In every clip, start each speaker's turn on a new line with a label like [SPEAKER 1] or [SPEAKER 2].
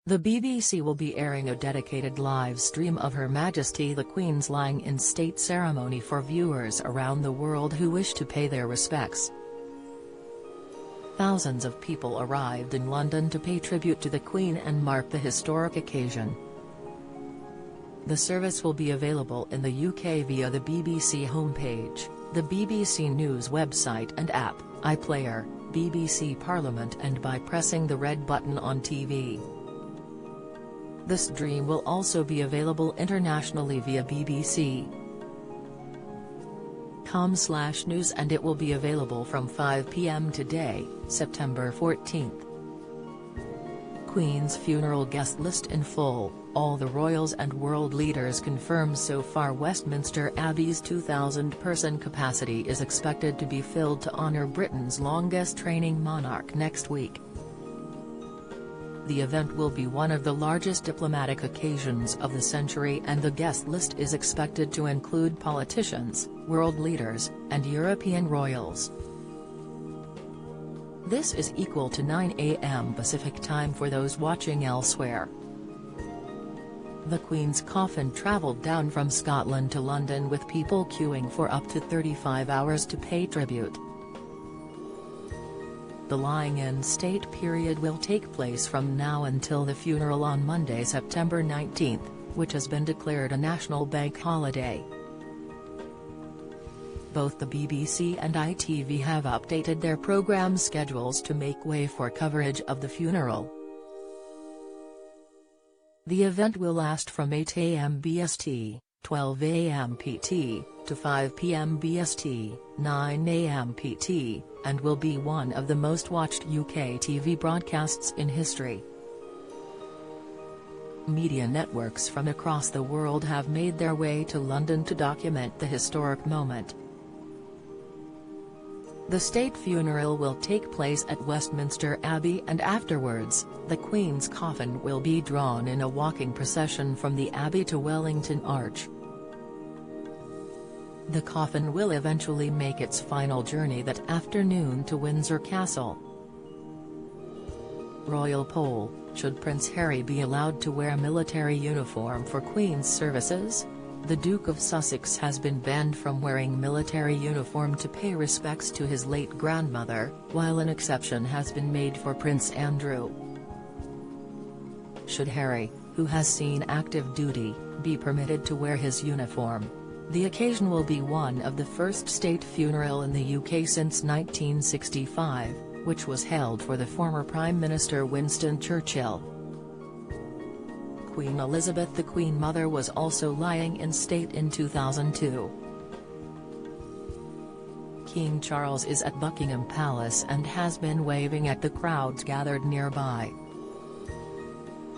[SPEAKER 1] The BBC will be airing a dedicated live stream of Her Majesty the Queen's lying-in-state ceremony for viewers around the world who wish to pay their respects. Thousands of people arrived in London to pay tribute to the Queen and mark the historic occasion. The service will be available in the UK via the BBC homepage, the BBC News website and app, iPlayer, BBC Parliament and by pressing the red button on TV. The stream will also be available internationally via bbc.com/news and it will be available from 5 p.m. today, September 14th. Queen's funeral guest list in full, all the royals and world leaders confirmed so far. Westminster Abbey's 2,000-person capacity is expected to be filled to honour Britain's longest reigning monarch next week. The event will be one of the largest diplomatic occasions of the century and the guest list is expected to include politicians, world leaders, and European royals. This is equal to 9 a.m. Pacific time for those watching elsewhere. The Queen's coffin travelled down from Scotland to London with people queuing for up to 35 hours to pay tribute. The lying-in-state period will take place from now until the funeral on Monday, September 19, which has been declared a national bank holiday. Both the BBC and ITV have updated their programme schedules to make way for coverage of the funeral. The event will last from 8 a.m. BST, 12 a.m. PT, to 5 p.m. BST, 9 a.m. PT, and will be one of the most watched UK TV broadcasts in history. Media networks from across the world have made their way to London to document the historic moment. The state funeral will take place at Westminster Abbey and afterwards, the Queen's coffin will be drawn in a walking procession from the Abbey to Wellington Arch. The coffin will eventually make its final journey that afternoon to Windsor Castle. Royal poll: should Prince Harry be allowed to wear military uniform for Queen's services? The Duke of Sussex has been banned from wearing military uniform to pay respects to his late grandmother, while an exception has been made for Prince Andrew. Should Harry, who has seen active duty, be permitted to wear his uniform? The occasion will be one of the first state funeral in the UK since 1965, which was held for the former Prime Minister Winston Churchill. Queen Elizabeth, the Queen Mother, was also lying in state in 2002. King Charles is at Buckingham Palace and has been waving at the crowds gathered nearby.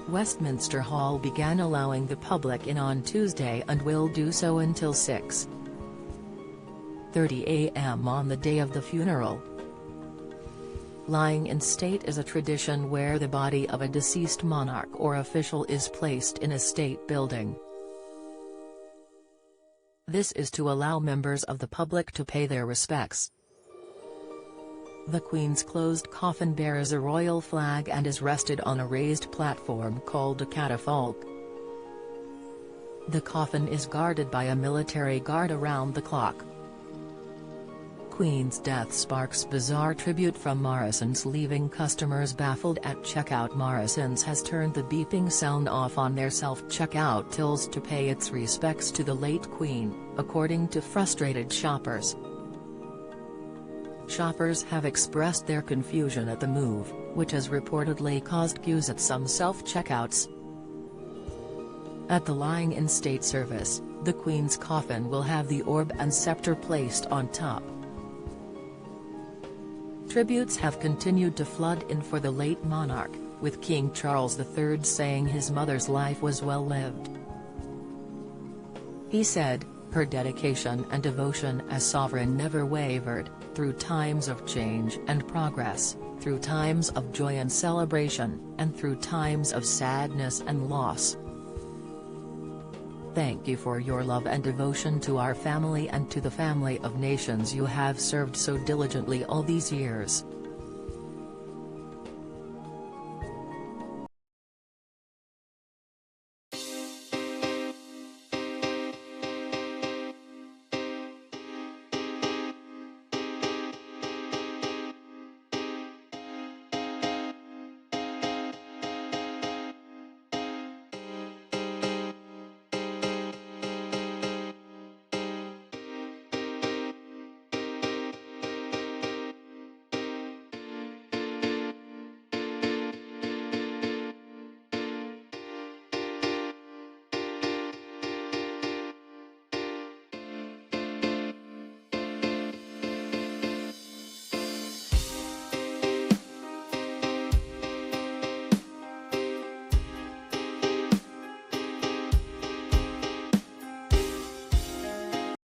[SPEAKER 1] Westminster Hall began allowing the public in on Tuesday and will do so until 6:30 a.m. on the day of the funeral. Lying in state is a tradition where the body of a deceased monarch or official is placed in a state building. This is to allow members of the public to pay their respects. The Queen's closed coffin bears a royal flag and is rested on a raised platform called a catafalque. The coffin is guarded by a military guard around the clock. Queen's death sparks bizarre tribute from Morrisons, leaving customers baffled at checkout. Morrisons has turned the beeping sound off on their self-checkout tills to pay its respects to the late Queen, according to frustrated shoppers. Shoppers have expressed their confusion at the move, which has reportedly caused queues at some self-checkouts. At the lying in state service, the Queen's coffin will have the orb and scepter placed on top. Tributes have continued to flood in for the late monarch, with King Charles III saying his mother's life was well lived. He said, "Her dedication and devotion as sovereign never wavered, through times of change and progress, through times of joy and celebration, and through times of sadness and loss. Thank you for your love and devotion to our family and to the family of nations you have served so diligently all these years."